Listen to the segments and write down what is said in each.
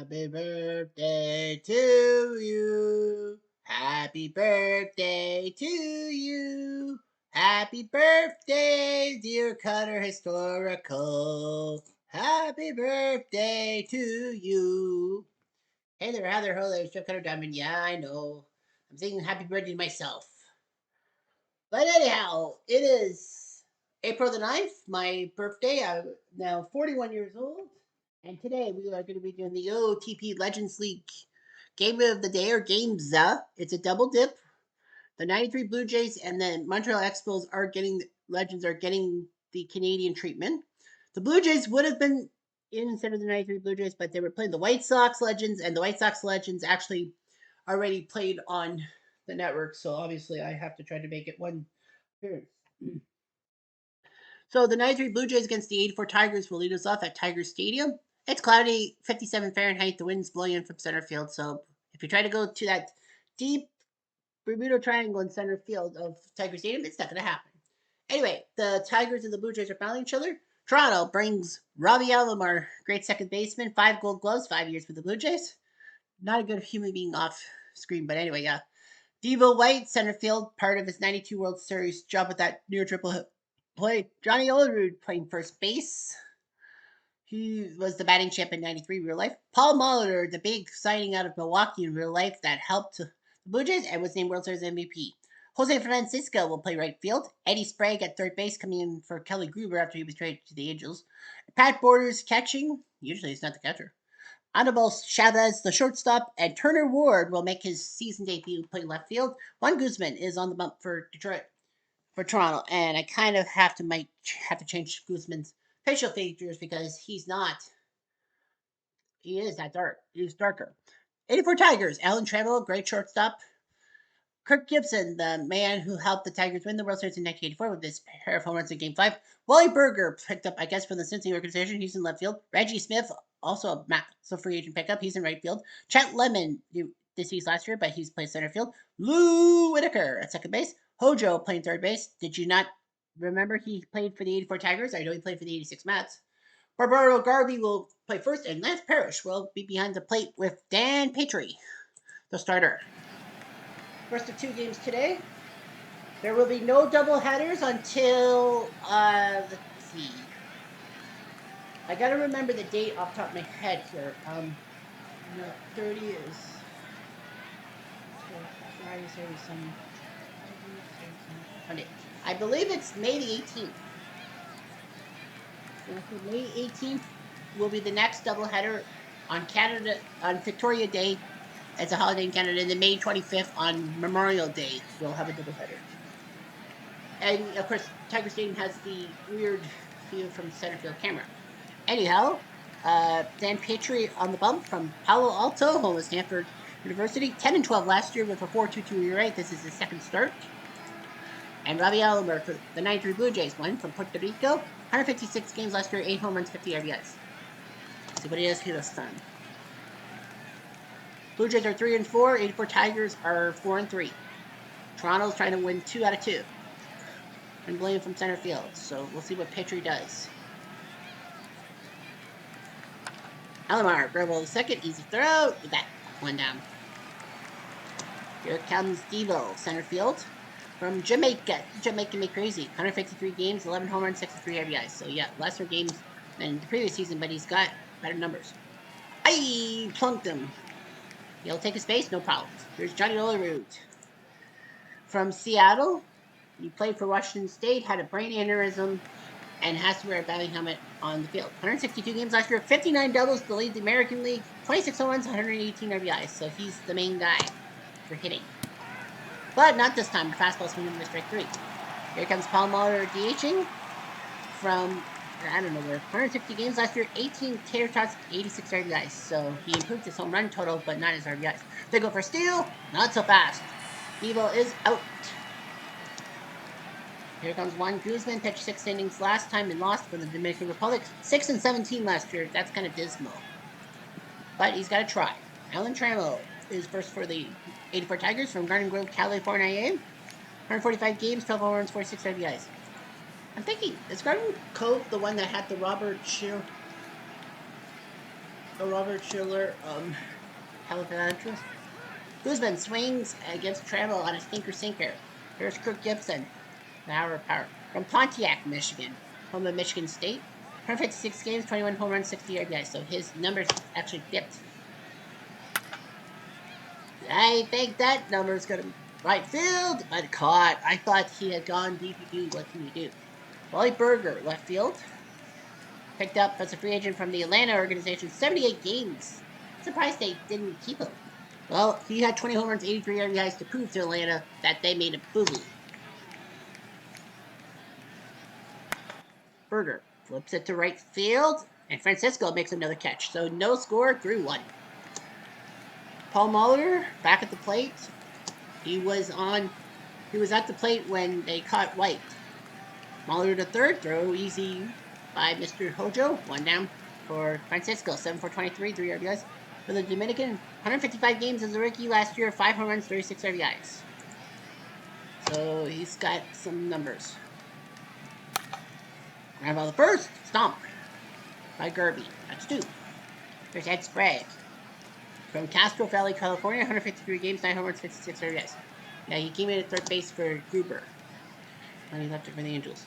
Happy birthday to you. Happy birthday to you. Happy birthday, dear Cutter Historical. Happy birthday to you. Hey there, Heather. Hello there, Jeff Cutter Diamond. Yeah, I know. I'm singing happy birthday to myself. But anyhow, it is April the 9th, my birthday. I'm now 41 years old. And today we are going to be doing the OTP Legends League Game of the Day or Games. It's a double dip. The 93 Blue Jays and the Montreal Expos are getting, Legends are getting the Canadian treatment. The Blue Jays would have been in instead of the 93 Blue Jays, but they were playing the White Sox Legends, and the White Sox Legends actually already played on the network. So obviously I have to try to make it one appearance. So the 93 Blue Jays against the 84 Tigers will lead us off at Tiger Stadium. It's cloudy, 57 Fahrenheit. The wind's blowing in from center field. So if you try to go to that deep Bermuda Triangle in center field of Tiger Stadium, it's not going to happen. Anyway, the Tigers and the Blue Jays are battling each other. Toronto brings Robbie Alomar, great second baseman, 5 Gold Gloves, 5 years with the Blue Jays. Not a good human being off screen, but anyway, yeah. Devo White, center field, part of his 92 World Series job with that near triple play. Johnny Olerud playing first base. He was the batting champ in 93 real life. Paul Molitor, the big signing out of Milwaukee in real life that helped the Blue Jays and was named World Series MVP. Jose Francisco will play right field. Eddie Sprague at third base, coming in for Kelly Gruber after he was traded to the Angels. Pat Borders catching. Usually he's not the catcher. Anibal Chavez, the shortstop, and Turner Ward will make his season debut playing left field. Juan Guzman is on the bump for Detroit, for Toronto, and I kind of might have to change Guzman's facial features because he's not. He is that dark. He's darker. 84 Tigers. Alan Trammell, great shortstop. Kirk Gibson, the man who helped the Tigers win the World Series in 1984 with this pair of home runs in Game 5. Wally Berger picked up, I guess, from the Cincinnati organization. He's in left field. Reggie Smith, also a free agent pickup. He's in right field. Chet Lemon, deceased last year, but he's played center field. Lou Whitaker at second base. Hojo playing third base. Did you not remember he played for the 84 Tigers? I know he played for the 86 Mets. Barbaro Garvey will play first, and Lance Parrish will be behind the plate with Dan Petrie, the starter. First of 2 games today. There will be no double headers until, let's see. I gotta remember the date off the top of my head here. 30 is Friday, Saturday, Sunday. Monday. I believe it's May the 18th. May 18th will be the next doubleheader on Victoria Day as a holiday in Canada, and then May 25th on Memorial Day we'll have a doubleheader. And of course, Tiger Stadium has the weird view from center field camera. Anyhow, Dan Petrie on the bump from Palo Alto, home of Stanford University, 10-12 last year with a 4.22 ERA. This is his second start. And Robbie Alomar for the 93 Blue Jays, one from Puerto Rico, 156 games last year, 8 home runs, 50 RBIs. Let's see what he has here this time. Blue Jays are 3-4. 84 Tigers are 4-3. Toronto's trying to win 2 out of 2. And blame from center field. So we'll see what Petrie does. Alomar, Grable the second, easy throw. With that, one down. Here comes Devo, center field. From Jamaica. Jamaica me crazy. 153 games, 11 home runs, 63 RBIs. So yeah, lesser games than the previous season, but he's got better numbers. I plunked him. He'll take his base, no problems. Here's Johnny Olerud. From Seattle. He played for Washington State, had a brain aneurysm, and has to wear a batting helmet on the field. 162 games last year, 59 doubles to lead the American League, 26 home runs, 118 RBIs. So he's the main guy for hitting. But not this time. The fastball's coming in strike 3. Here comes Paul Molitor DHing from, I don't know where, 150 games last year, 18 tater tots, 86 RBIs. So he improved his home run total, but not his RBIs. They go for steal, not so fast. Devo is out. Here comes Juan Guzman, pitched 6 innings last time and lost for the Dominican Republic. 6-17 last year. That's kind of dismal. But he's got to try. Alan Trammell is first for the 84 Tigers from Garden Grove, California. 145 games, 12 home runs, 46 RBIs. I'm thinking, is Garden Cove the one that had the Robert Shear? Robert Schiller, Televangelist. Guzman swings against Travel on a stinker sinker. Here's Kirk Gibson, the hour of power. From Pontiac, Michigan, home of Michigan State. 156 games, 21 home runs, 60 RBI. So his numbers actually dipped. I think that number is going to be right field, but caught. I thought he had gone DP2. What can you do? Wally Berger, left field. Picked up as a free agent from the Atlanta organization, 78 games. Surprised they didn't keep him. Well, he had 20 home runs, 83 RBIs to prove to Atlanta that they made a boo-boo. Berger flips it to right field, and Francisco makes another catch. So no score, 3-1. Paul Muller back at the plate. He was at the plate when they caught White. Muller to third, throw easy by Mr. Hojo. One down for Francisco, 7 for 23, 3 RBIs. For the Dominican, 155 games as a rookie last year, 5 home runs, 36 RBIs. So he's got some numbers. Ground ball the first, stomp by Gerby. That's 2. There's Ed Sprague. From Castro Valley, California, 153 games, 9 home runs, 56 RBIs. Yeah, he came in at third base for Gruber when he left it for the Angels.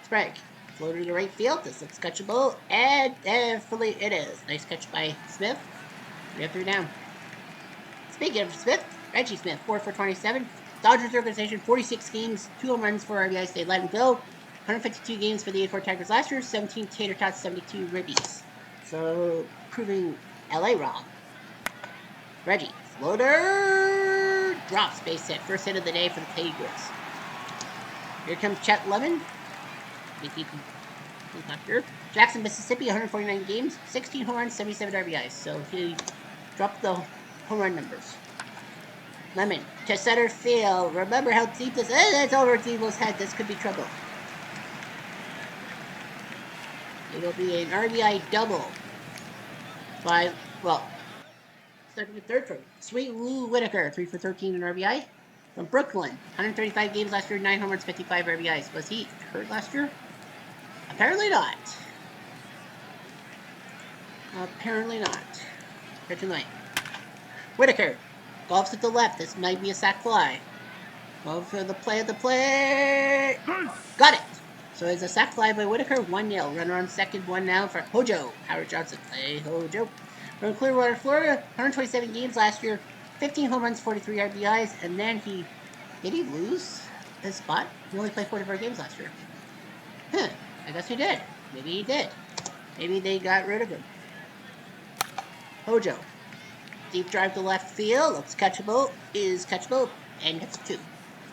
Sprague. Floater to right field. This looks catchable. And definitely it is. Nice catch by Smith. We have 3 down. Speaking of Smith, Reggie Smith, 4 for 27. Dodgers organization, 46 games, 2 home runs, 4 RBIs. They let him go. 152 games for the 8-4 Tigers last year. 17 tater tots, 72 ribbies. So, proving LA wrong. Reggie. Floater. Drops. Base hit. First hit of the day for the Tigers. Here comes Chet Lemon. He's not here. Jackson, Mississippi, 149 games, 16 home runs, 77 RBIs. So he dropped the home run numbers. Lemon to center field. Remember how deep this is? That's over Devo's head. This could be trouble. It'll be an RBI double by, well, second and third for Sweet Lou Whitaker, 3 for 13 in RBI. From Brooklyn, 135 games last year, 9 home runs, 55 RBIs. Was he hurt last year? Apparently not. Apparently not. Pitch tonight. Whitaker. Golfs at the left. This might be a sac fly. Go for the play of the play. Got it. So it's a sac fly by Whitaker. 1-0. Runner on second. 1 now for Hojo. Howard Johnson. Play Hojo. From Clearwater, Florida. 127 games last year. 15 home runs, 43 RBIs. And then did he lose his spot? He only played 44 games last year. Huh. I guess he did. Maybe he did. Maybe they got rid of him. Hojo. Deep drive to left field. Looks catchable. Is catchable. And gets 2.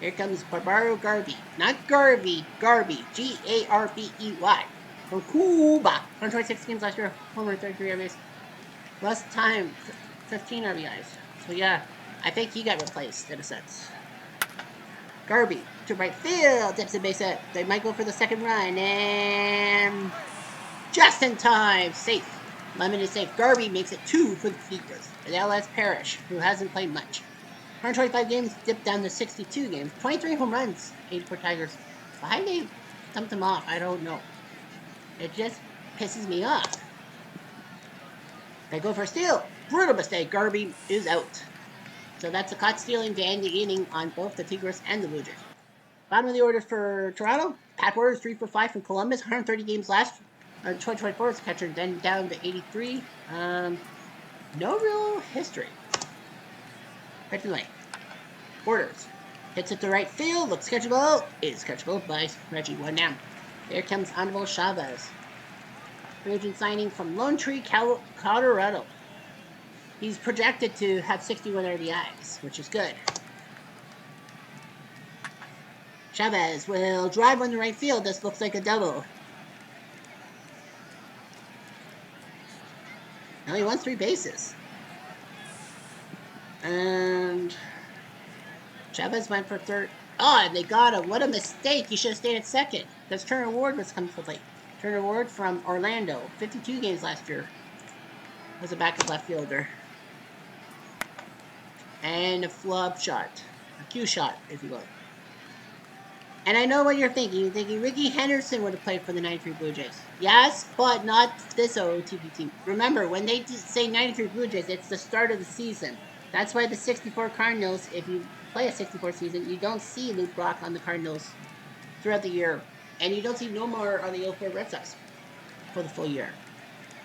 Here comes Barbaro Garby. Not Garvey. Garby. Garbey. From Cuba. 126 games last year. Home run, 33 RBIs. Last time, 15 RBIs. So yeah, I think he got replaced in a sense. Garby to right field, tips a base hit. They might go for the second run, and just in time, safe. Lemon is safe. Garby makes it 2 for the Tigers. And now that's Parrish, who hasn't played much. 125 games, dipped down to 62 games. 23 home runs, 84 Tigers. Why they dumped him off, I don't know. It just pisses me off. They go for a steal. Brutal mistake. Garby is out. So that's a caught stealing to end the inning on both the Tigers and the Blue Jays. Bottom of the order for Toronto. Pat Waters, 3 for 5 from Columbus. 130 games last 2024 as a catcher, then down to 83. No real history. Right to the lane. Waters hits it to right field. Looks catchable. Is catchable by Reggie. 1 down. Here comes Anibal Chavez. Free agent signing from Lone Tree, Colorado. He's projected to have 61 RBIs, which is good. Chavez will drive on the right field. This looks like a double. Now he wants 3 bases. And Chavez went for third. Oh, and they got him. What a mistake. He should have stayed at second. Because Turner Ward was coming for late. Turner Ward from Orlando. 52 games last year. Was a backup left fielder. And a flop shot. A cue shot, if you will. And I know what you're thinking. You're thinking Ricky Henderson would have played for the 93 Blue Jays. Yes, but not this OTP team. Remember, when they say 93 Blue Jays, it's the start of the season. That's why the 64 Cardinals, if you play a 64 season, you don't see Luke Brock on the Cardinals throughout the year. And you don't see no more on the 04 Red Sox for the full year.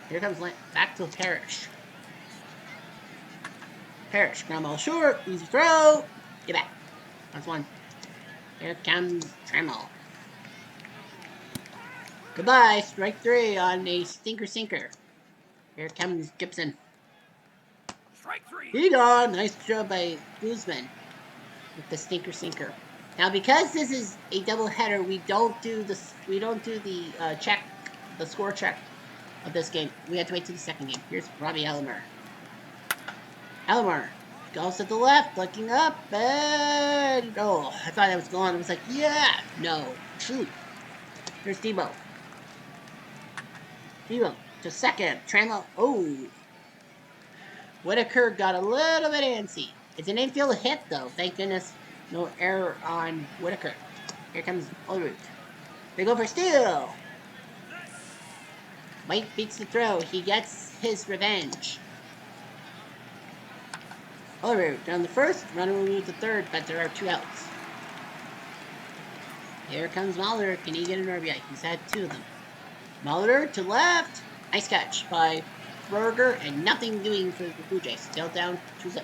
Here comes back to Parrish. Parrish, ground ball short, easy throw. Get back. That's one. Here comes Trammell. Goodbye, strike 3 on a stinker sinker. Here comes Gibson. Strike 3. He gone. Nice job by Guzman with the stinker sinker. Now, because this is a double header, we don't do this. We don't do the check, the score check of this game. We have to wait till the second game. Here's Robbie Alomar. Alomar goes to the left, looking up, and oh, I thought that was gone. I was like, yeah, no, shoot. Here's Debo. Debo to second. Trammell. Oh. Whitaker got a little bit antsy. It's an infield hit, though. Thank goodness. No error on Whitaker. Here comes Ulrich. They go for steal. Mike beats the throw. He gets his revenge. Ulrich down the first. Runner will move the third, but there are 2 outs. Here comes Mahler. Can he get an RBI? He's had 2 of them. Mahler to left. Nice catch by Berger, and nothing doing for the Blue Jays. Still down 2-0.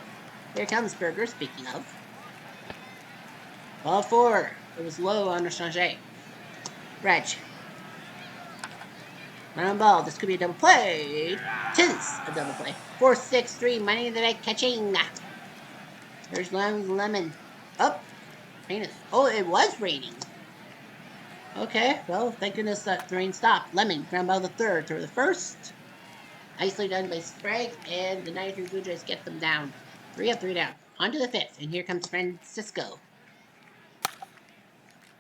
Here comes Berger, speaking of. Ball 4. It was low on Changer. Reg. Round ball. This could be a double play. Tis a double play. 4-6-3. Money in the bank catching. There's Lemon. Up. Oh. Oh, it was raining. Okay, well, thank goodness that the rain stopped. Lemon, ground ball the third, throw the first. Nicely done by Sprague, and the 93 Blue Jays get them down. 3 up, 3 down. On to the 5th, and here comes Francisco.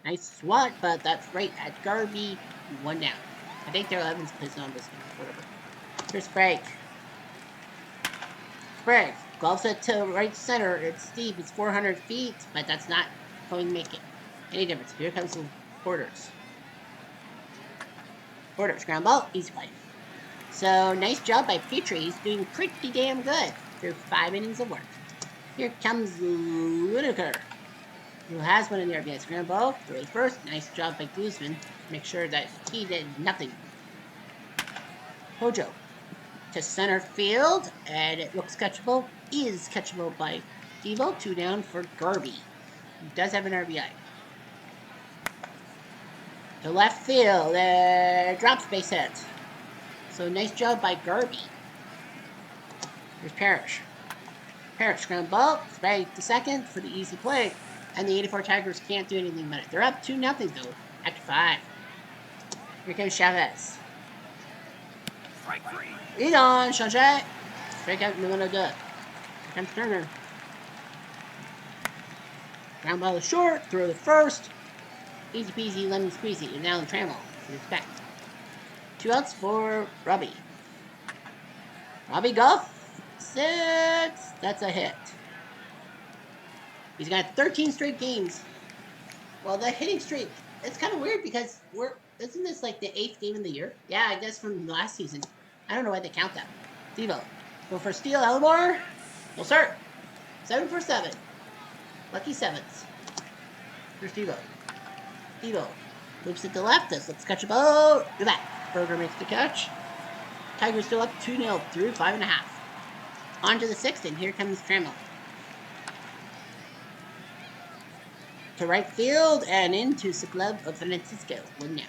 Nice swat, but that's right at Garvey. 1 down. I think their 11's placed on this one, whatever. Here's Sprague. Sprague, gloves it to right center. It's Steve, it's 400 feet, but that's not going to make it any difference. Here comes the Porters. Porters, ground ball, easy play. So, nice job by Petrie. He's doing pretty damn good through 5 innings of work. Here comes Whitaker, who has one in the RBIs. Ground ball, throw the first. Nice job by Guzman. Make sure that he did nothing. Hojo to center field, and it looks catchable. Is catchable by Devo. 2 down for Garvey. He does have an RBI. To left field, drops base hit. So nice job by Garvey. Here's Parrish. Parrish, ground ball, Sprague to second for the easy play. And the 84 Tigers can't do anything about it. They're up 2-0 though, after 5. Here comes Chavez. Strike 3. Lead on, Changer. Strike out in the middle of the. Here comes Turner. Ground ball is short, throw the first. Easy peasy, lemon squeezy, and now the Trammell. Respect. 2 outs for Robbie. Robbie Goff sits. That's a hit. He's got 13 straight games. Well, that hitting streak, it's kind of weird because isn't this like the 8th game of the year? Yeah, I guess from last season. I don't know why they count that. Devo. Go for steal, Elmore. No, sir. 7 for 7. Lucky 7s. Here's Devo. Devo loops it to left. Let's catch a ball. Look at that. Berger makes the catch. Tigers still up 2-0 through 5.5. On to the 6th, and here comes Trammell. To right field and into the glove of Francisco. 1 down.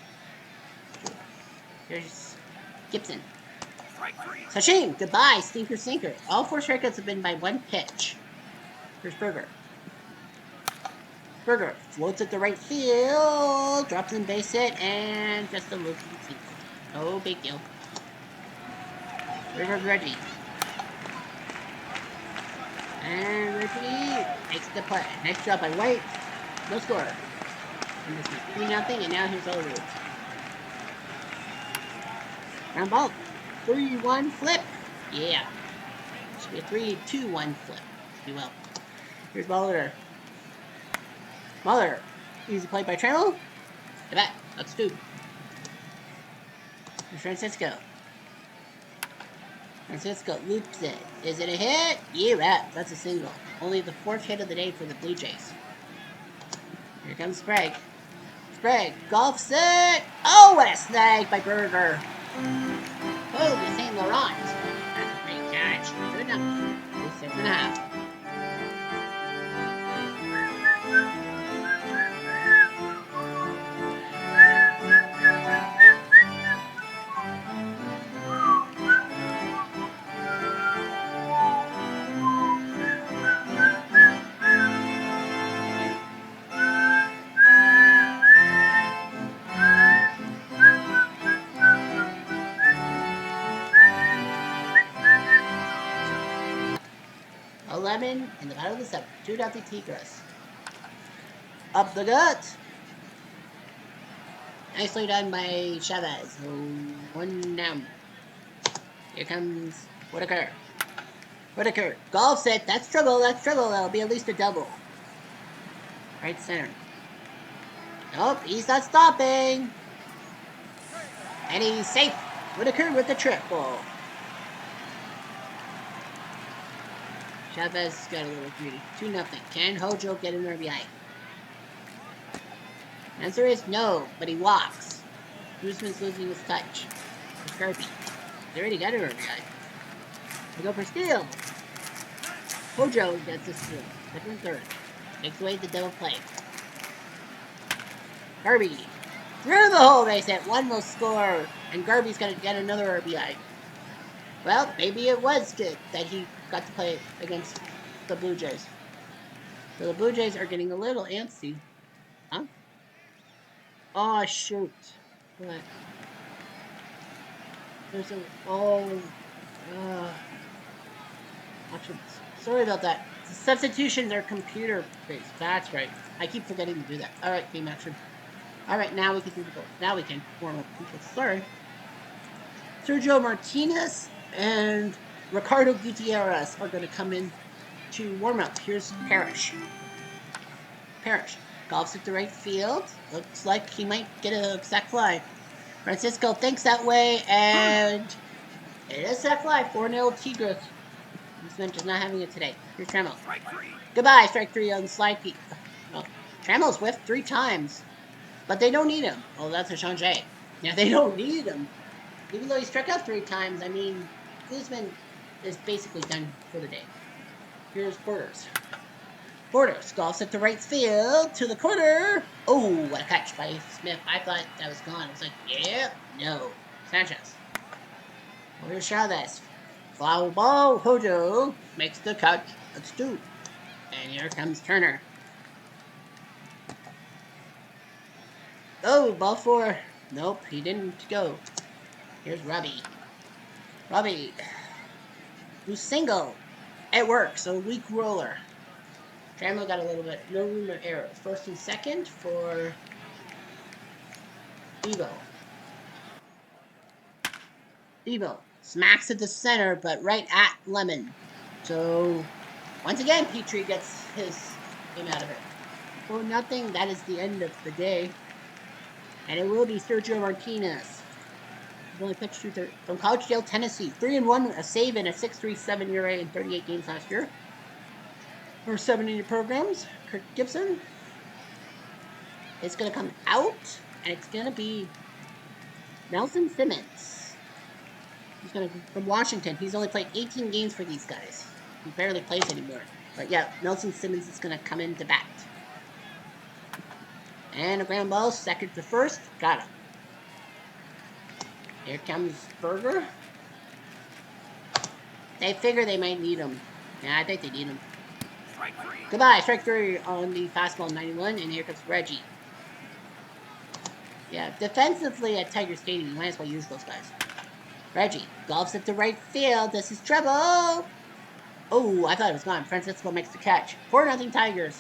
Here's Gibson. Sashim, goodbye, stinker sinker. All 4 strikeouts have been by 1 pitch. Here's Berger. Berger floats at the right field, drops in base hit, and just a look. No big deal. Here's Reggie. And Reggie makes the play. Nice job by White. No score. And this is 3-0, and now here's Ulrich. Round ball. 3-1 flip. Yeah. Should be a 3-2-1 flip. Do well. Here's Mahler. Mahler. Easy play by Trammell. The bat. That's two. Here's Francisco. Francisco loops it. Is it a hit? Yeah, that's a single. Only the 4th hit of the day for the Blue Jays. Here comes Sprague. Sprague golfs it. Oh, what a snag by Berger. Holy St. Laurent. That's a great catch. Good enough. 6.5. Lemon in the bottom of the 7th. 2-0 Tigres. Up the gut. Nicely done by Chavez. 1 down. Here comes Whitaker. Whitaker. Golf set. That's trouble. That's trouble. That'll be at least a double. Right center. Nope. He's not stopping. And he's safe. Whitaker with the triple. Chavez got a little greedy. 2-0. Can Hojo get an RBI? Answer is no, but he walks. Guzman's losing his touch. It's Garby. They already got an RBI. They go for steal. Hojo gets a steal. 2nd and 3rd. Takes away the double play. Garby. Through the hole, they said. One will score. And Garby's going to get another RBI. Well, maybe it was good that he got to play against the Blue Jays. So the Blue Jays are getting a little antsy. Huh? Oh, shoot. What? There's a... Oh. Options. Sorry about that. The substitutions are computer-based. That's right. I keep forgetting to do that. Alright, game action. Alright, now we can do the goal. Now we can warm up people. Sorry. Sergio Martinez and Ricardo Gutierrez are going to come in to warm up. Here's Parrish. Parrish golfs at the right field. Looks like he might get a sac fly. Francisco thinks that way, and it is sac fly. 4-0 Tigres. Guzman is not having it today. Here's Trammell. Goodbye. Strike 3 on slide peak. Well, Trammell's whiffed 3 times, but they don't need him. Oh, that's a change. Yeah, they don't need him. Even though he struck out 3 times, I mean, Guzman is basically done for the day. Here's Borders. Borders golfs at the right field to the corner. Oh, what a catch by Smith. I thought that was gone. I was like, yeah, no. Sanchez. Oh, here's Chavez. Foul ball. Hojo makes the catch. That's 2. And here comes Turner. Oh, ball 4. Nope, he didn't go. Here's Robbie. Robbie. Who's single. It works. So weak roller. Trammell got a little bit. No room for error. 1st and 2nd for Devo. Devo smacks at the center, but right at Lemon. So once again, Petrie gets his game out of it. 4-0. That is the end of the day. And it will be Sergio Martinez. He's only pitched from Collegedale, Tennessee. 3-1, a save, and a 6.37 ERA in 38 games last year. For 70 programs. Kirk Gibson is going to come out, and it's going to be Nelson Simmons. He's going to from Washington. He's only played 18 games for these guys. He barely plays anymore. But yeah, Nelson Simmons is going to come in to bat. And a ground ball, 2nd to 1st. Got him. Here comes Berger. They figure they might need him. Yeah, I think they need him. Goodbye, strike 3 on the fastball 91, and here comes Reggie. Yeah, defensively at Tiger Stadium, you might as well use those guys. Reggie golfs at the right field. This is trouble. Oh, I thought it was gone. Francisco makes the catch. 4-0 Tigers.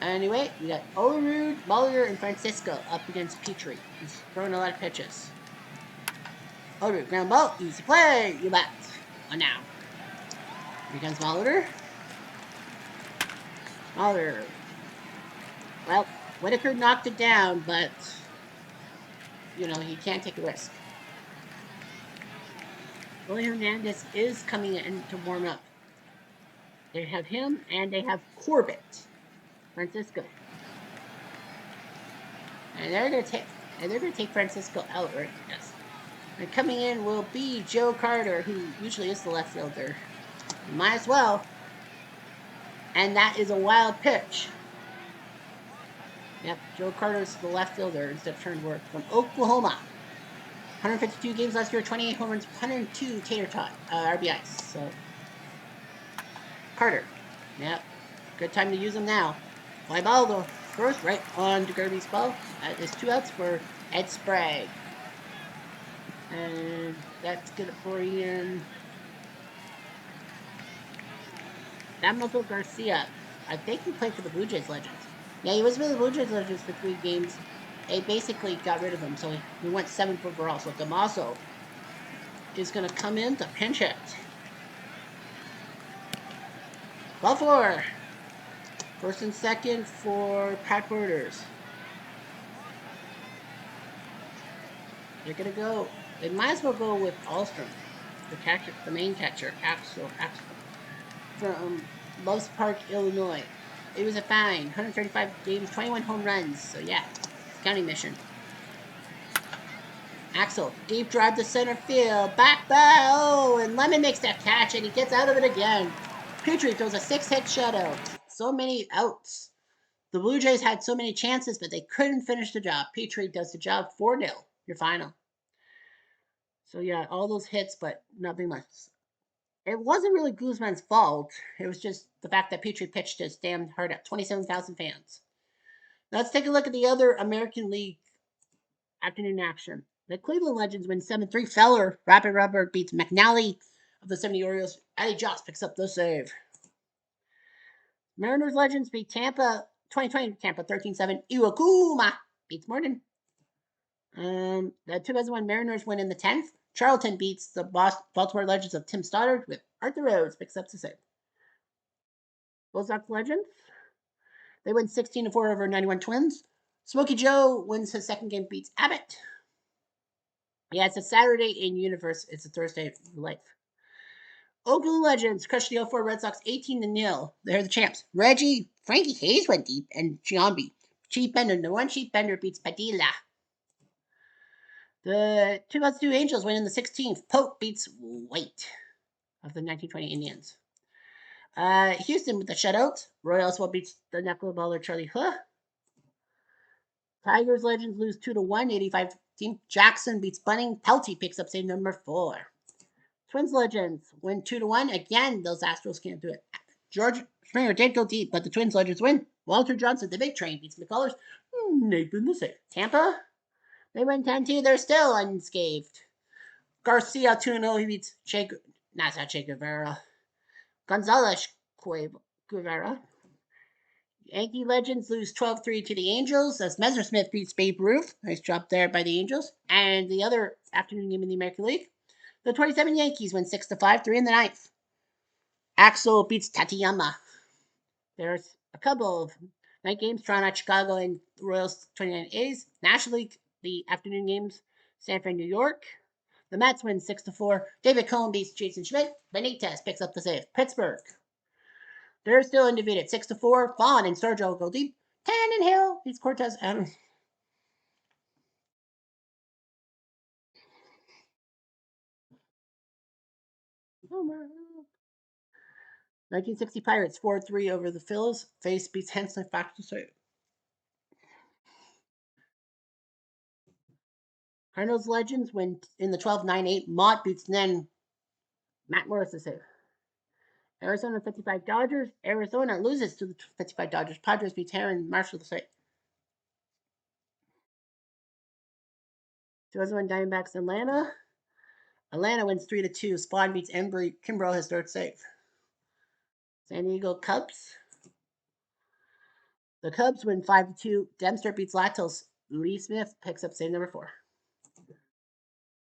Anyway, we got Olerud, Muller, and Francisco up against Petrie. He's throwing a lot of pitches. Olerud, ground ball, easy play. You bet. 1 down. Here comes Muller. Muller. Well, Whitaker knocked it down, but he can't take a risk. Willie Hernandez is coming in to warm up. They have him and they have Corbett, Francisco, and they're gonna take Francisco out, right? Yes. And coming in will be Joe Carter, who usually is the left fielder. Might as well. And that is a wild pitch. Yep, Joe Carter's the left fielder instead of Turnworth from Oklahoma. 152 games last year, 28 home runs, 102 tater tot RBIs. So Carter, yep, good time to use him now. Fly ball though, first right on to Gerby's ball. That is 2 outs for Ed Sprague, and that's good for Ian. Damaso Garcia, I think he played for the Blue Jays Legends. Yeah, he was with the Blue Jays Legends for 3 games. They basically got rid of him, so he went 7th overall. So Damaso is going to come in to pinch hit. Ball 4. First and second for Pat Borders. They're going to go. They might as well go with Alstrom, the main catcher, Axel from Loves Park, Illinois. It was a fine. 135 games, 21 home runs. So yeah, counting mission. Axel, deep drive to center field. Back bow. Oh, and Lemon makes that catch, and he gets out of it again. Petrie throws a 6-hit shutout. So many outs. The Blue Jays had so many chances, but they couldn't finish the job. Petrie does the job 4-0. Your final. So yeah, all those hits, but nothing much. It wasn't really Guzman's fault. It was just the fact that Petrie pitched his damn hard at 27,000 fans. Now let's take a look at the other American League afternoon action. The Cleveland Legends win 7-3. Feller, Rapid Rubber beats McNally of the 70 Orioles. Eddie Joss picks up the save. Mariners Legends beat Tampa 2020 Tampa 13-7. Iwakuma beats Morton. The 2001 Mariners win in the 10th. Charlton beats the Baltimore Legends of Tim Stoddard with Arthur Rhodes picks up the save. Bull Sox Legends, they win 16-4 over 91 Twins. Smokey Joe wins his second game, beats Abbott. Yeah, it's a Saturday in Universe. It's a Thursday in life. Oakland Legends crushed the 04 Red Sox 18-0. They're the champs. Frankie Hayes went deep, and Giambi. Chief Bender, the one Chief Bender beats Padilla. The 2002 Angels win in the 16th. Pope beats White of the 1920 Indians. Houston with the shutout. Roy Oswald beats the knuckleballer Charlie Huh. Tigers Legends lose 2-1, 85 team. Jackson beats Bunning. Pelty picks up save number 4. Twins Legends win 2-1. Again, those Astros can't do it. George Springer did go deep, but the Twins Legends win. Walter Johnson, the big train, beats McCullers. Nathan the save. Tampa, they win 10-2. They're still unscathed. Garcia 2-0. He beats not Che Guevara. Gonzalez Guevara. Yankee Legends lose 12-3 to the Angels as Messersmith beats Babe Ruth. Nice job there by the Angels. And the other afternoon game in the American League, the 27 Yankees win 6-5, 3 in the ninth. Axel beats Tateyama. There's a couple of night games, Toronto, Chicago, and the Royals 29 A's. National League, the afternoon games, San Fran, New York. The Mets win 6-4. David Cohn beats Jason Schmidt. Benitez picks up the save. Pittsburgh, they're still undefeated. 6-4. Vaughn and Sergio go deep. Tannenhill beats Cortez Adams. Homer. 1960 Pirates 4-3 over the Phils. Face beats Hensley Fox to save. Cardinals Legends win in the 12-9-8. Mott beats then Matt Morris to save. Arizona 55 Dodgers. Arizona loses to the 55 Dodgers. Padres beats Aaron Marshall to save. 2001 Diamondbacks Atlanta. Atlanta wins 3-2. Spawn beats Embry. Kimbrough has third save. San Diego Cubs. The Cubs win 5-2. Dempster beats Latos. Lee Smith picks up save number 4.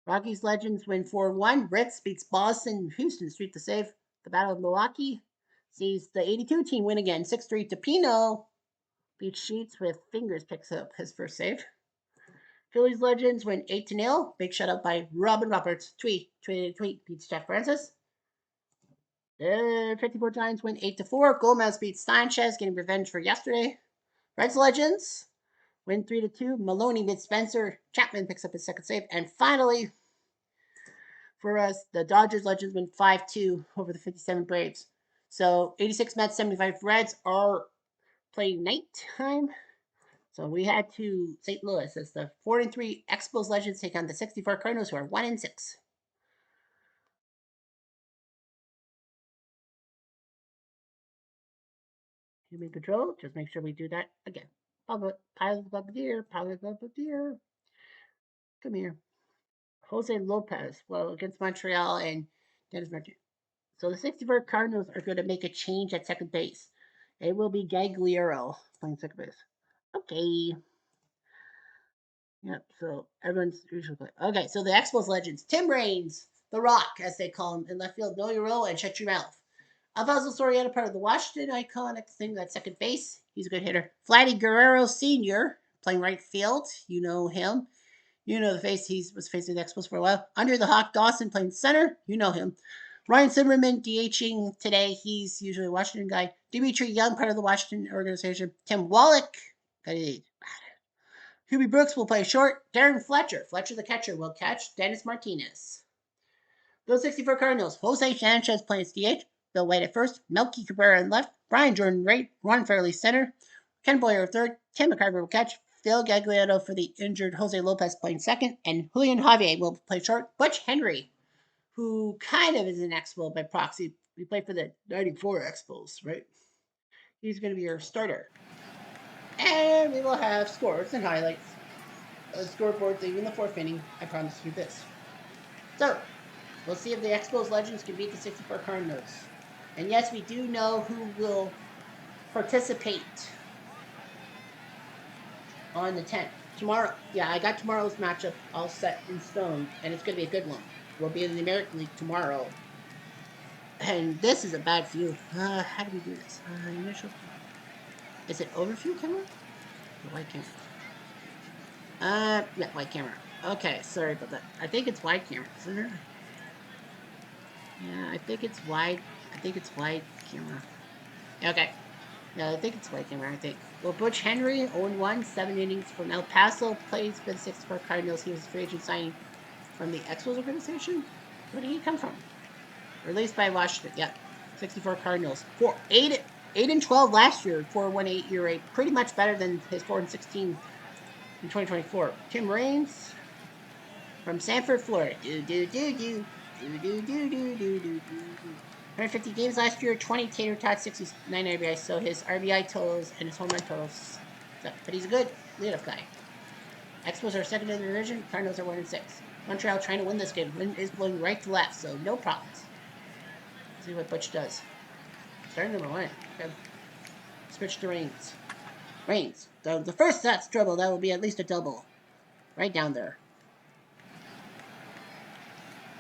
Rockies Legends win 4-1. Ritz beats Boston. Houston streak to save. The Battle of Milwaukee sees the 82 team win again. 6-3 to Pino Beats Sheets with fingers picks up his first save. Phillies Legends win 8-0. Big shutout by Robin Roberts. Tweet beats Jeff Francis. 54 Giants win 8-4. Gomez beats Sanchez, getting revenge for yesterday. Reds Legends win 3-2. Maloney beats Spencer. Chapman picks up his second save. And finally, for us, the Dodgers Legends win 5-2 over the 57 Braves. So 86 Mets, 75 Reds are playing nighttime. So we had to St. Louis as the 4-3 Expos Legends take on the 64 Cardinals, who are 1-6. Human control. Just make sure we do that again. Pilot above the deer. Pilot above the deer. Come here. Jose Lopez. Well, against Montreal and Dennis Martin. So the 64 Cardinals are going to make a change at second base. It will be Gagliaro playing second base. Okay. Yep. So everyone's usually play. Okay. So the Expos legends: Tim Raines, The Rock, as they call him, in left field. Know your role and shut your mouth. Alfonso Soriano, part of the Washington iconic thing at second base. He's a good hitter. Vladdy Guerrero Sr. playing right field. You know him. You know the face. He was facing the Expos for a while. Under the Hawk Dawson playing center. You know him. Ryan Zimmerman DHing today. He's usually a Washington guy. Dimitri Young, part of the Washington organization. Tim Wallach. Hubie Brooks will play short. Darren Fletcher. Fletcher the catcher will catch. Dennis Martinez. Those 64 Cardinals. Jose Sanchez playing DH. Bill White at first. Melky Cabrera in left. Brian Jordan right. Ron Fairley center. Ken Boyer third. Tim McCarver will catch. Phil Gagliano for the injured Jose Lopez playing second. And Julian Javier will play short. Butch Henry, who kind of is an Expo by proxy. We played for the 94 Expos, right? He's going to be your starter. And we will have scores and highlights. A scoreboard thing in the fourth inning. I promise you this. So, we'll see if the Expos Legends can beat the 64 Cardinals. And yes, we do know who will participate on the 10th. Tomorrow. Yeah, I got tomorrow's matchup all set in stone, and it's going to be a good one. We'll be in the American League tomorrow. And this is a bad view. How do we do this? Initial. Is it overview camera? Or white camera? Yeah, white camera. Okay, sorry about that. I think it's wide camera, isn't it? Yeah, I think it's wide. I think it's wide camera. Okay. Yeah, I think it's wide camera, I think. Well, Butch Henry, 0-1, 7 innings from El Paso, plays for the 64 Cardinals. He was a free agent signing from the Expos organization. Where did he come from? Released by Washington. Yeah, 64 Cardinals. 8-12 last year, 4.18 year rate. Pretty much better than his 4-16 in 2024. Tim Raines from Sanford, Florida. 150 games last year, 20 tater tots, 69 RBI. So his RBI totals and his home run totals. But he's a good leadoff guy. Expos are second in the division. Cardinals are 1-6. Montreal trying to win this game. Wind is blowing right to left, so no problems. Let's see what Butch does. Starting number 1. Okay. Switch to Raines. Raines. The first that's trouble. That will be at least a double. Right down there.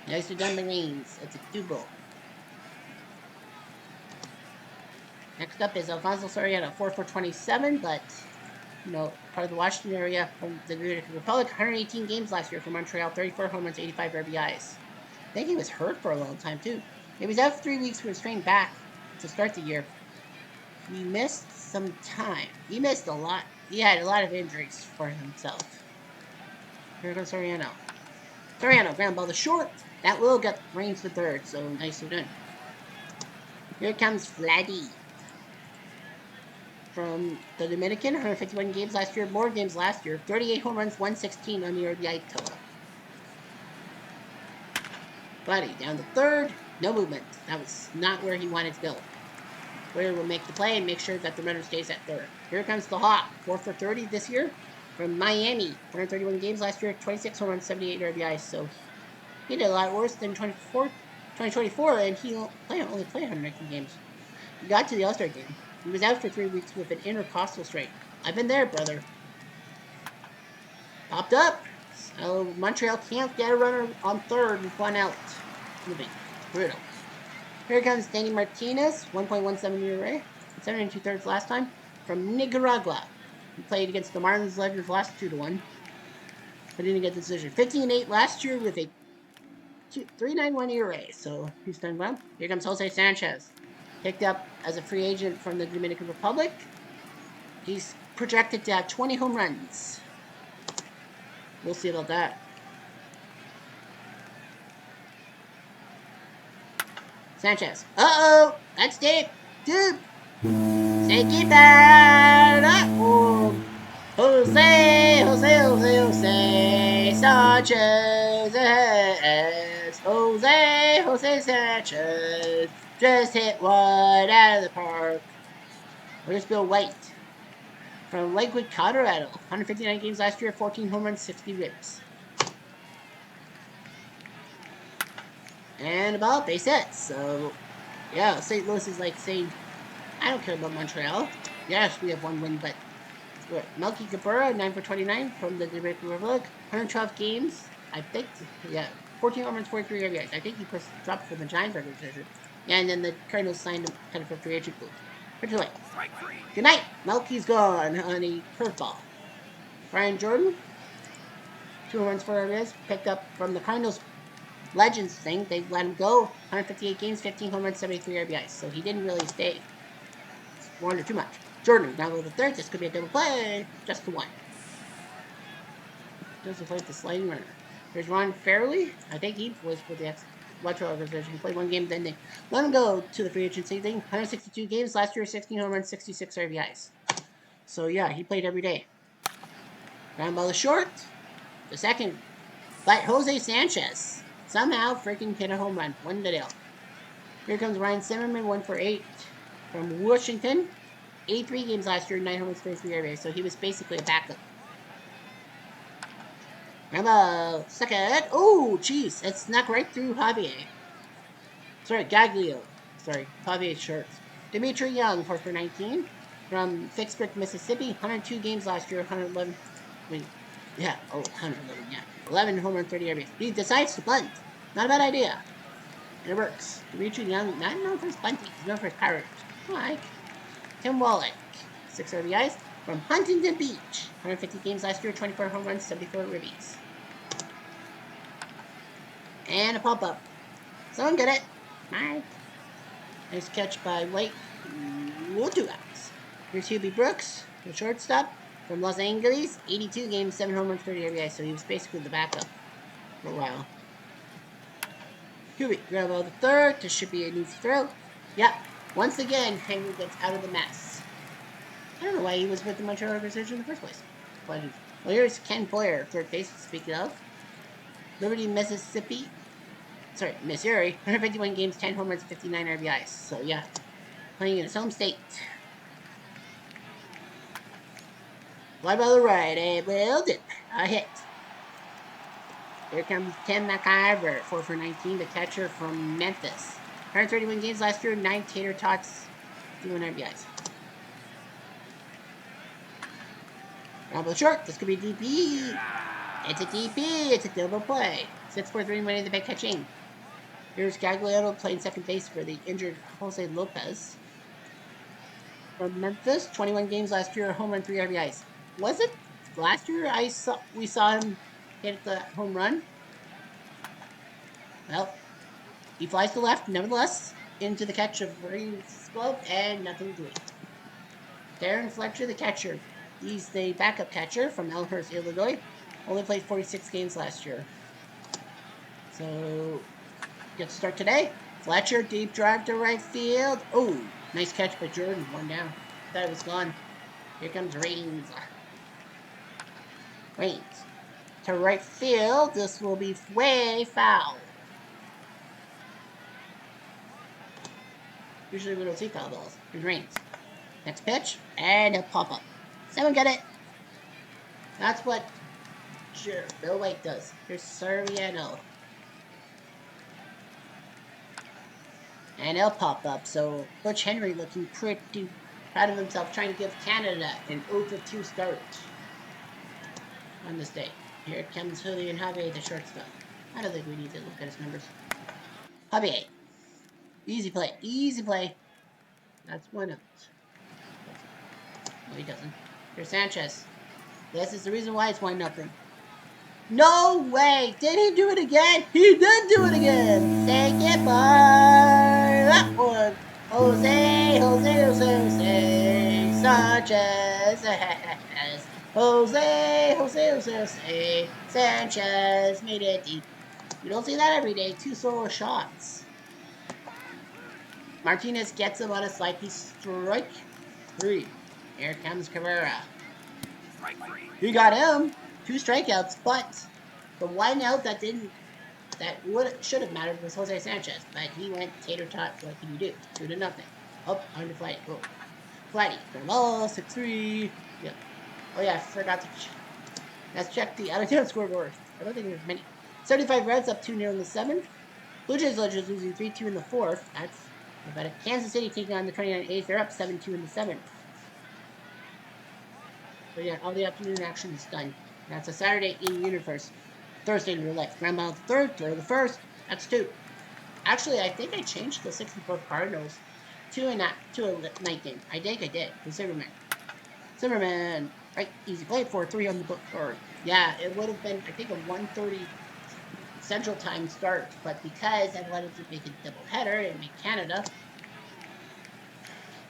Nicely done by Raines. It's a double. Next up is Alfonso Soriano, 4-for-27, but, part of the Washington area from the Dominican Republic. 118 games last year for Montreal, 34 home runs, 85 RBIs. I think he was hurt for a long time, too. He was out for 3 weeks, was trained back to start the year. He missed some time. He missed a lot. He had a lot of injuries for himself. Here goes Soriano. Soriano, ground ball to short. That will get Raines to third, so nicely done. Here comes Vladdy. From the Dominican, 151 games last year, more games last year, 38 home runs, 116 on the RBI total. Vladdy down to third, no movement. That was not where he wanted to go. Where will make the play and make sure that the runner stays at third. Here comes the Hawk, 4-for-30 this year. From Miami, 131 games last year, 26 home runs, 78 RBIs. So he did a lot worse than 2024, and he only played 119 games. He got to the All-Star game. He was out for 3 weeks with an intercostal strain. I've been there, brother. Popped up. So Montreal can't get a runner on third with 1 out. Moving. Brutal. Here comes Danny Martinez, 1.17 ERA, 7 2/3 last time, from Nicaragua. He played against the Marlins Legends last 2-1, but didn't get the decision. 15-8 last year with a 3.91 ERA, so he's done well. Here comes Jose Sanchez, picked up as a free agent from the Dominican Republic. He's projected to have 20 home runs. We'll see about that. Sanchez. Uh-oh! That's deep! Deep! Say keep that! Oh! Jose Sanchez. Jose Sanchez. Just hit one out of the park. Where's Bill White? From Lakewood, Colorado. 159 games last year, 14 home runs, 60 ribs. And about base hits. So, yeah, St. Louis is like saying, I don't care about Montreal. Yes, we have one win, but Melky Cabrera, 9 for 29 from the Dominican Republic. 112 games. I think, yeah, 14 home runs, 43 RBIs. I think he dropped for the Giants organization. Yeah, and then the Cardinals signed him kind of for free agent move. Pitch away. Good night. Melky's gone on a curveball. Brian Jordan, 2 home runs, 4 RBIs. Picked up from the Cardinals Legends thing. They let him go. 158 games, 15 home runs, 73 RBIs. So he didn't really stay. It's one or too much. Jordan, now with the third. This could be a double play. Just the one. Doesn't play with the sliding runner. There's Ron Fairley. I think he was with the Electro organization. He played one game, then they let him go to the free agency thing. 162 games last year, 16 home runs, 66 RBIs. So yeah, he played every day. Ground ball is short. The second, but Jose Sanchez somehow freaking hit a home run. 1-0. Here comes Ryan Zimmerman, 1 for 8 from Washington. 83 games last year, 9 home runs, 33 RBIs. So he was basically a backup. Rambo, second. Oh, jeez. It snuck right through Javier. Sorry, Gaglio. Sorry, Javier's shorts. Dimitri Young, 4 for 19 from Vicksburg, Mississippi. 102 games last year, 111. Wait, yeah, 111, yeah. 11 home run, 30 RBIs. He decides to bunt. Not a bad idea. And it works. Dimitri Young, not known for his bunting. He's known for his courage. Like Tim Wallach, 6 RBIs from Huntington Beach. 150 games last year, 24 home runs, 74 ribbies. And a pop-up. Someone get it. Alright. Nice catch by White. 2 outs. Here's Hubie Brooks, the shortstop from Los Angeles. 82 games, 7 home runs, 30 RBI. So he was basically the backup for a while. Hubie, grab all the third. This should be a new throw. Yep. Once again, Henry gets out of the mess. I don't know why he was with the Montreal organization in the first place. Well, here's Ken Boyer, third base, speaking of. Liberty, Mississippi. Sorry, Missouri. 151 games, 10 home runs, 59 RBIs. So, yeah. Playing in his home state. Fly by the right, and well did. A hit. Here comes Tim McIver, 4 for 19, the catcher from Memphis. 131 games last year, 9 tater tots, 51 RBIs. Round short. This could be DP. It's a DP. It's a double play. 6-4-3 money in the bank catching. Here's Gagliano playing second base for the injured Jose Lopez. From Memphis, 21 games last year, home run, 3 RBIs. Was it last year we saw him hit the home run? Well, he flies to left, nevertheless, into the catch of Brady's glove, and nothing doing. Darren Fletcher, the catcher. He's the backup catcher from Elmhurst, Illinois. Only played 46 games last year. So, get to start today. Fletcher, deep drive to right field. Oh, nice catch by Jordan. 1 down. Thought it was gone. Here comes Rains. Rains. To right field. This will be way foul. Usually we don't see foul balls. Here's Rains. Next pitch. And a pop-up. Someone get it. That's what Bill White does. Here's Soriano. And it'll pop up. So Butch Henry looking pretty proud of himself, trying to give Canada an 0-2 start on this day. Here comes Julian Javier, the shortstop. I don't think we need to look at his numbers. Javier. Easy play. Easy play. That's 1 out. No, he doesn't. Here's Sanchez. This is the reason why it's 1-0. No way! Did he do it again? He did do it again! Say goodbye! That one! Jose Sanchez! Jose Sanchez made it deep. You don't see that every day. 2 solo shots. Martinez gets him on a slide piece strike 3. Here comes Cabrera. Strike 3. He got him 2 strikeouts, but the 1 out that should have mattered was Jose Sanchez, but he went tater tot. What can you do? 2-0. Oh, under Flighty. Oh, Flighty. Ball 6-3. Yeah. Oh yeah, I forgot to. Let's check the out-of-town scoreboard. I don't think there's many. 75 Reds up 2-0 in the 7th. Blue Jays losing 3-2 in the 4th. That's about it. Kansas City taking on the 29 A's. They're up 7-2 in the 7th. So yeah, all the afternoon action is done. That's a Saturday in Universe. Thursday in roulette. Ground ball the 3rd, throw the 1st. That's 2. Actually, I think I changed the 64 Cardinals to a night game. I think I did. For Zimmerman. Right, easy play. 4-3 on the book. Or yeah, it would have been, I think, a 1:30 Central Time start, but because I wanted to make a double header and make Canada,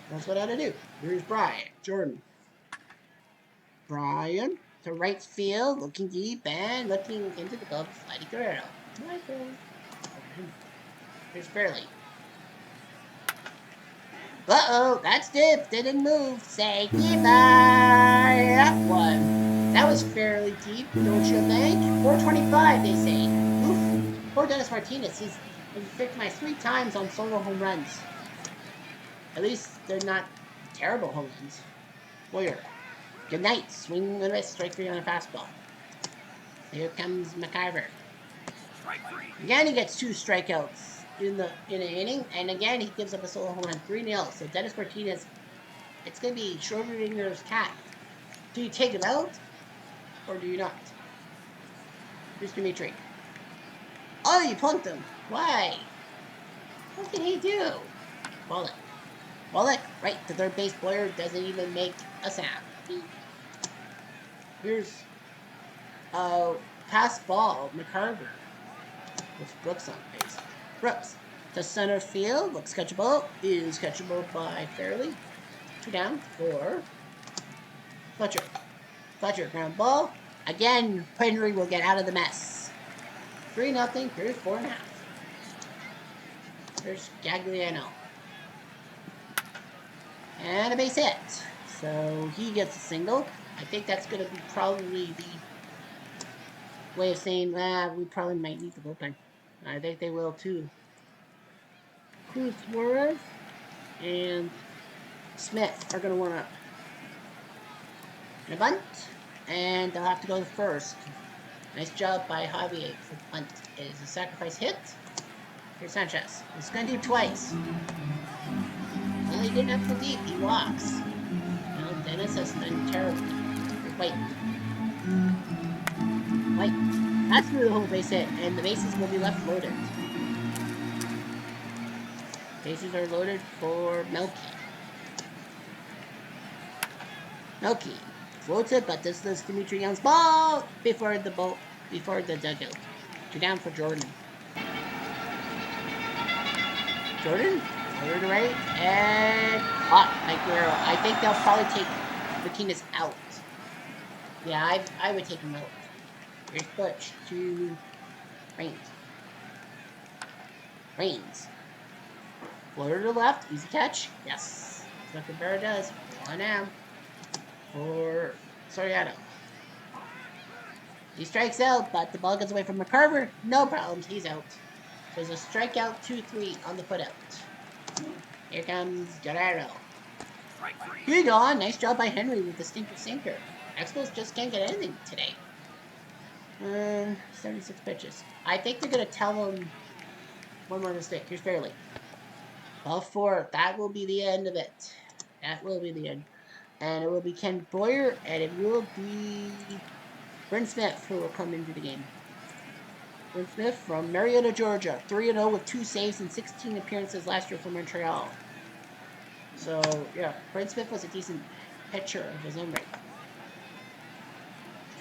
that's what I had to do. Here's Brian Jordan. Brian to right field, looking deep and looking into the glove of Vladdy Guerrero. Here's Fairley. Uh-oh, that's dip. Didn't move. Say goodbye. That one. That was fairly deep, don't you think? 425, they say. Oof. Poor Dennis Martinez. He's been victimized 3 times on solo home runs. At least they're not terrible home runs. Boyer. Good night. Swing and a miss. Strike 3 on a fastball. Here comes McIver. Strike 3. Again, he gets 2 strikeouts in an inning, and again he gives up a solo home run, 3-0. So Dennis Martinez, it's going to be Schrodinger's cat. Do you take him out, or do you not? Here's Dimitri. Oh, you plunked him. Why? What can he do? Wallach, right, the third base player doesn't even make a sound. Here's pass ball, McCarver with Brooks on base. Brooks to center field, looks catchable, is catchable by Fairley. 2 down for Fletcher. Fletcher, ground ball. Again, Henry will get out of the mess. 3-0, here's 4.5. Here's Gagliano. And a base hit. So he gets a single. I think that's going to be probably the way of saying, we probably might need the bullpen. I think they will too. Cruz Suarez and Smith are going to warm up. And a bunt. And they'll have to go first. Nice job by Javier for the bunt. It is a sacrifice hit. Here's Sanchez. He's going to do twice. Well, he didn't have to deep. He walks. Well, Dennis has done terribly. Wait. That's through the whole base hit, and the bases will be left loaded. Bases are loaded for Melky. Melky floats it, but this is Dimitri Young's ball before the dugout. 2 down for Jordan. Jordan, over to right, and caught by Guerrero. I think they'll probably take Martinez out. Yeah, I would take him out. Here's Butch to Reigns. Floater to the left, easy catch. Yes, that's what Cabrera does. 1 down for Soriano. He strikes out, but the ball gets away from McCarver. No problems, he's out. There's a strikeout, 2-3 on the putout. Here comes Guerrero. He gone. Nice job by Henry with the stinker sinker. Expos just can't get anything today. 76 pitches. I think they're going to tell him one more mistake. Here's Fairley. Ball 4. That will be the end of it. That will be the end. And it will be Ken Boyer, and it will be Bryn Smith who will come into the game. Bryn Smith from Marietta, Georgia. 3-0 with 2 saves and 16 appearances last year for Montreal. So, yeah, Bryn Smith was a decent pitcher of his own right.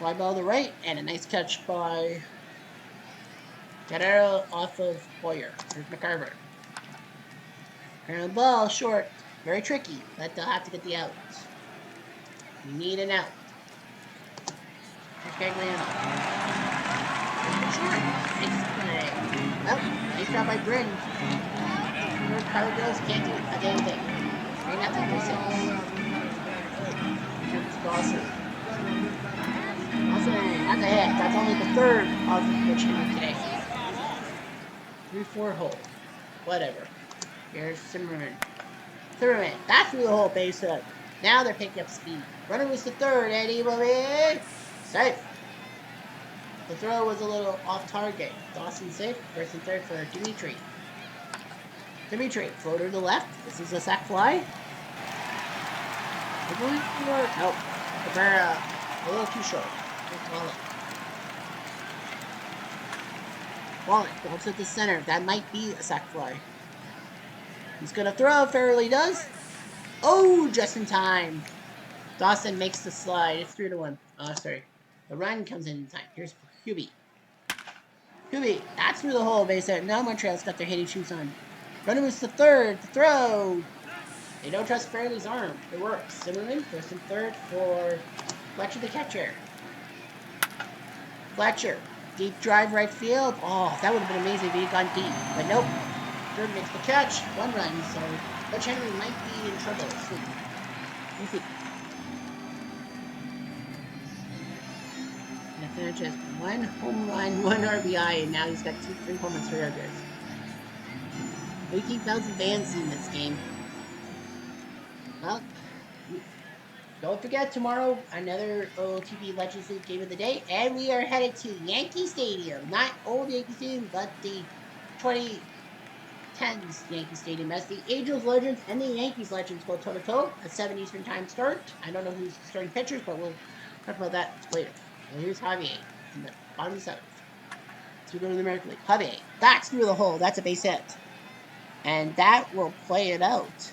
Fly ball to the right, and a nice catch by Guerrero off of Boyer. Here's McCarver. Ground ball short. Very tricky, but they'll have to get the out. You need an out. Here's Gagliano. Short. Nice play. Oh, nice job by Bryn. Tyler Girls can't do a damn thing. 3-0 Here's Dawson. Dawson, that's a hit. That's only the third positive pitch hit today. 3-4 hole. Whatever. Here's Zimmerman. That's through the whole base hit. Now they're picking up speed. Runner was the third, and he will be safe. The throw was a little off target. Dawson safe. First and third for Dimitri. Floater to the left. This is a sac fly. Nope. Cabrera, a little too short. Wallet goes to the center. That might be a sac fly. He's going to throw. Fairley does. Oh, just in time. Dawson makes the slide. It's 3-1. Oh, sorry. The run comes in time. Here's Hubie. That's through the hole base hit. Now Montreal's got their hitting shoes on. Runner was the third. The throw. They don't trust Fairley's arm. It works. Zimmerman, first and third for Fletcher the catcher. Fletcher. Deep drive right field. Oh, that would have been amazing if he had gone deep. But nope. Jordan makes the catch. 1 run. So Butch Henry might be in trouble soon. We'll see. Sanchez, 1 home run, 1 RBI, and now he's got 3 home runs, 3 RBIs. 18,000 fans in this game. Well, don't forget tomorrow, another OTP Legends League game of the day, and we are headed to Yankee Stadium. Not old Yankee Stadium, but the 2010s Yankee Stadium, as the Angels Legends and the Yankees Legends go toe-to-toe at 7 Eastern Time start. I don't know who's starting pitchers, but we'll talk about that later. Well, here's Javier in the bottom 7th. So we go to the American League. Javier, that's through the hole. That's a base hit. And that will play it out.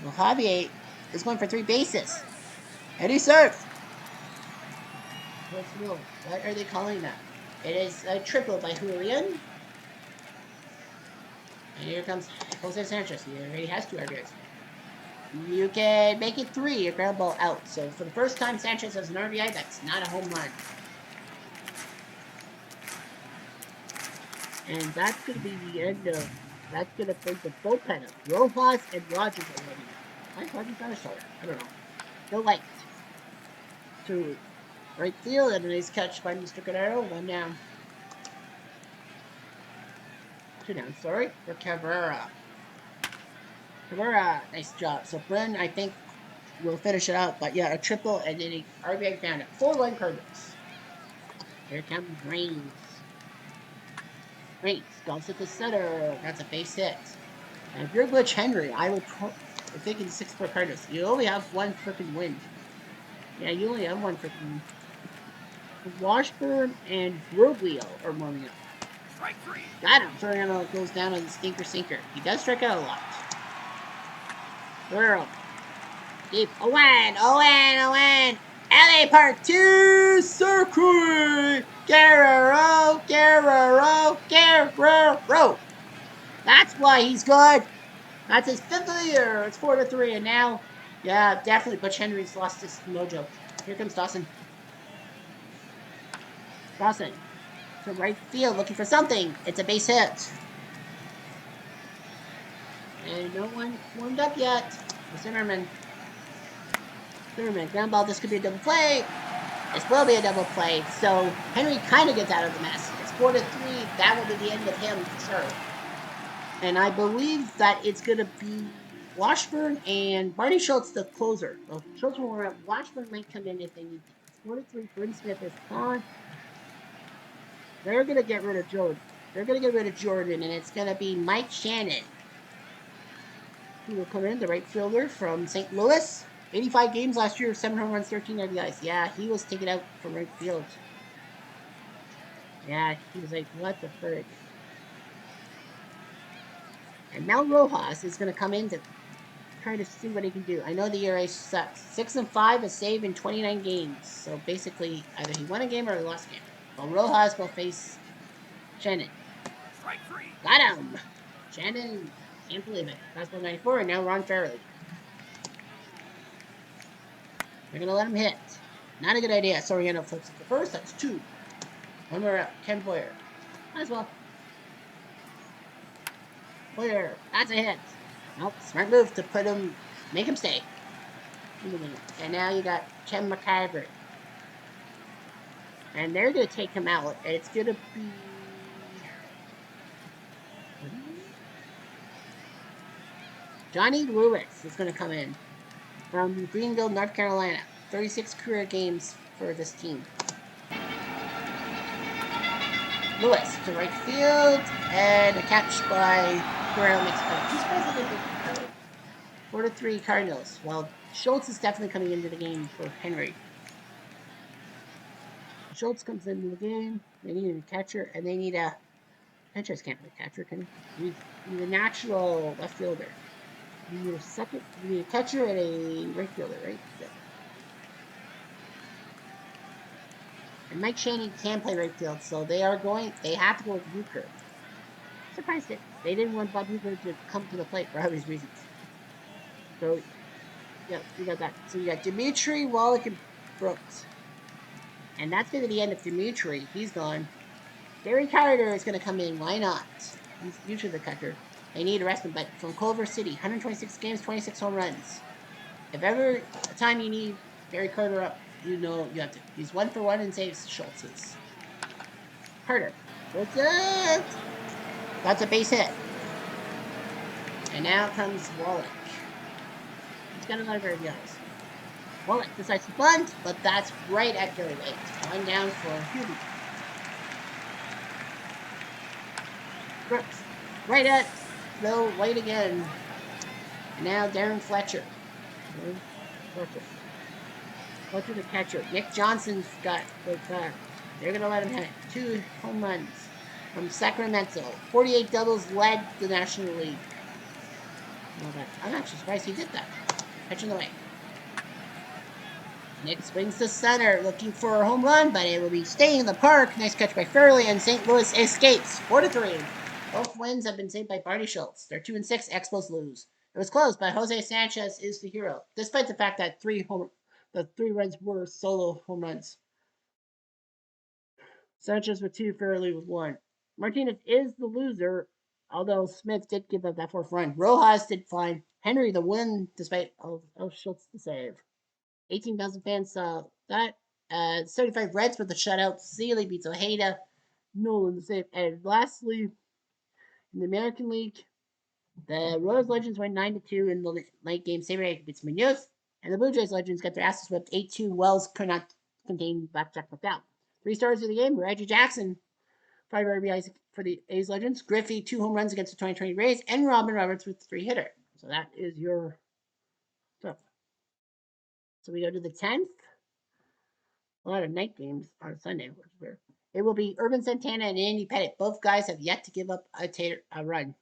Well, Javier is going for 3 bases. And he serves. What are they calling that? It is a triple by Julian. And here comes Jose Sanchez. He already has 2 RBIs. You can make it 3, a ground ball out. So for the first time Sanchez has an RBI, that's not a home run. And that's going to be the end of, that's going to bring the bullpen up. Rojas and Rogers are ready. I thought he's not a starter. I don't know. No light. To right field, and a nice catch by Mr. Guerrero. 1 down. 2 down, sorry, for Cabrera. Nice job. So Bryn, I think, will finish it out. But yeah, a triple and then an RBI ground at 4-1 Cardinals. Here comes Reigns. Goes to the center. That's a base hit. And if you're Butch Henry, I would think in 6-4 Cardinals. You only have 1 freaking win. Yeah, you only have 1 freaking win. Washburn and Broglio are warming up. Strike 3. Got him. Soriano goes down on the stinker sinker. He does strike out a lot. Guerrero. Deep. Owen. LA Park 2. Circuit. Guerrero. That's why he's good. That's his 5th of the year. It's 4-3. And now, yeah, definitely Butch Henry's lost his mojo. Here comes Dawson. To right field looking for something. It's a base hit. And no one warmed up yet. Zimmerman, ground ball. This could be a double play. This will be a double play. So Henry kind of gets out of the mess. It's 4-3. That will be the end of him for sure. And I believe that it's going to be Washburn and Barney Schultz, the closer. Well, Schultz will warm up. Washburn might come in if they need to. It's 4-3. Bryn Smith is on. They're going to get rid of Jordan. And it's going to be Mike Shannon, who will come in, the right fielder from St. Louis. 85 games last year, 7 home runs, 13 RBIs. Yeah, he was taken out from right field. Yeah, he was like, what the frick? And Mel Rojas is going to come in to try to see what he can do. I know the ERA sucks. 6-5, a save in 29 games. So basically, either he won a game or he lost a game. Well, Rojas will face Shannon. Strike three. Got him. Shannon, can't believe it. Fastball 94, and now Ron Fairley. They're gonna let him hit. Not a good idea. Soriano flips it to first. That's 2. One more out. Ken Boyer. Might as well. Boyer. That's a hit. Nope. Smart move to put him, make him stay. And now you got Ken McIver. And they're gonna take him out. And it's gonna be Johnny Lewis is gonna come in from Greenville, North Carolina. 36 career games for this team. Lewis to right field, and a catch by Guerrero makes it. 4-3 Cardinals. Well, Schultz is definitely coming into the game for Henry. Schultz comes into the game. They need a catcher, and they need a pitchers can't play catcher, can you? You need a natural left fielder. You need a second. You need a catcher and a right fielder, right? Yeah. And Mike Shannon can play right field, so they have to go with Euchre. Surprised it. They didn't want Bob Euchre to come to the plate for obvious reasons. So, yeah, you got that. So you got Dimitri, Wallach, and Brooks. And that's going to be the end of Dimitri. He's gone. Gary Carter is going to come in. Why not? He's usually the catcher. They need a rest him, but from Culver City, 126 games, 26 home runs. If ever a time you need Gary Carter up, you know you have to. He's 1 for 1 in saves. Schultz's. Carter. What's it? That's a base hit. And now comes Wallach. He's got a lot of very guys. Wallach decides to bunt, but that's right at Gary White. One down for Hubie. Brooks. Right at White again. And now Darren Fletcher. Fletcher the catcher. Nick Johnson's got the back. They're going to let him hit 2 home runs from Sacramento. 48 doubles led the National League. I'm actually surprised he did that. Pitching the way. Nick swings to center, looking for a home run, but it will be staying in the park. Nice catch by Fairley, and St. Louis escapes 4-3. Both wins have been saved by Barney Schultz. They're 2-6. Expos lose. It was close, but Jose Sanchez is the hero, despite the fact that the 3 runs were solo home runs. Sanchez with 2, Fairley with 1. Martinez is the loser, although Smith did give up that 4th run. Rojas did fine. Henry the win, despite Schultz the save. 18,000 fans saw that. 75 Reds with the shutout. Sealy beats Ojeda. Nolan the save. And lastly, in the American League, the Royals Legends went 9-2 in the late game. Saber beats Munoz. And the Blue Jays Legends got their asses whipped 8-2. Wells could not contain Blackjack McDowell. 3 stars of the game, Reggie Jackson, 5 RBIs for the A's Legends. Griffey, 2 home runs against the 2020 Rays. And Robin Roberts with 3 hitter. So that is your stuff. So we go to the 10th. A lot of night games on Sunday, which is weird. It will be Urban Santana and Andy Pettitte. Both guys have yet to give up a run.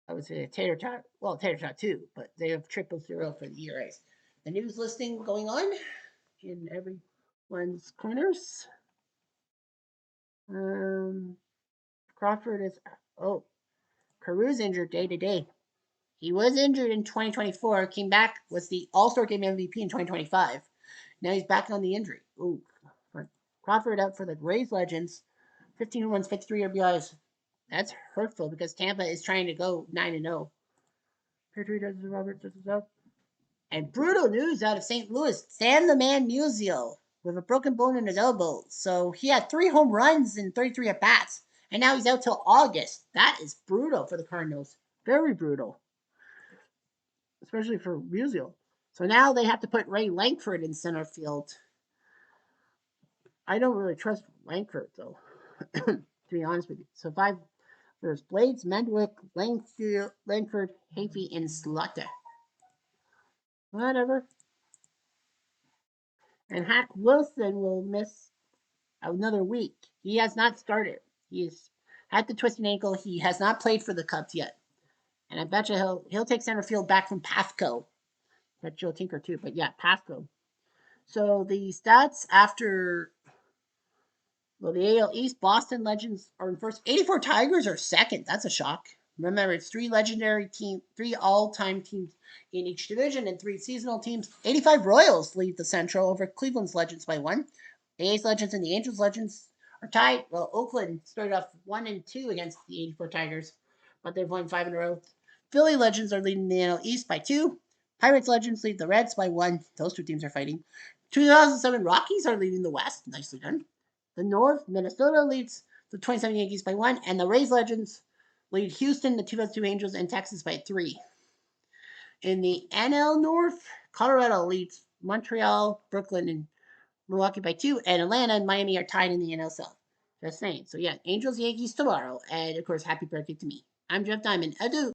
I would say a tater tot too, but they have 000 for the ERAs. The news listing going on in everyone's corners. Crawford is Caru's injured day to day. He was injured in 2024, came back, was the All-Star Game MVP in 2025. Now he's back on the injury. Ooh. Crawford out for the Rays Legends. 15 runs, 53 RBIs. That's hurtful because Tampa is trying to go 9-0. Petrie does Robert does his up. And brutal news out of St. Louis. Sam the Man Musial with a broken bone in his elbow. So he had 3 home runs and 33 at bats. And now he's out till August. That is brutal for the Cardinals. Very brutal. Especially for Musial. So now they have to put Ray Langford in center field. I don't really trust Langford, though, to be honest with you. So 5, there's Blades, Mendwick, Langford, Hafey, and Slaughter. Whatever. And Hack Wilson will miss another week. He has not started. He's had the twisted ankle. He has not played for the Cubs yet. And I bet you he'll take center field back from Pasco. That's Joe Tinker too, but yeah, Pasco. So the stats after the AL East, Boston Legends are in first. 84 Tigers are second. That's a shock. Remember, it's three legendary teams, three all-time teams in each division, and three seasonal teams. 85 Royals lead the Central over Cleveland's Legends by one. The A's Legends and the Angels Legends are tied. Well, Oakland started off 1-2 against the 84 Tigers, but they've won five in a row. Philly Legends are leading the NL East by two. Pirates Legends lead the Reds by one. Those two teams are fighting. 2007 Rockies are leading the West. Nicely done. The North, Minnesota leads the 27 Yankees by one, and the Rays Legends lead Houston, the 2002 Angels, and Texas by three. In the NL North, Colorado leads Montreal, Brooklyn, and Milwaukee by two, and Atlanta and Miami are tied in the NL South. Just saying. So yeah, Angels, Yankees tomorrow, and of course, happy birthday to me. I'm Jeff Diamond. Adieu.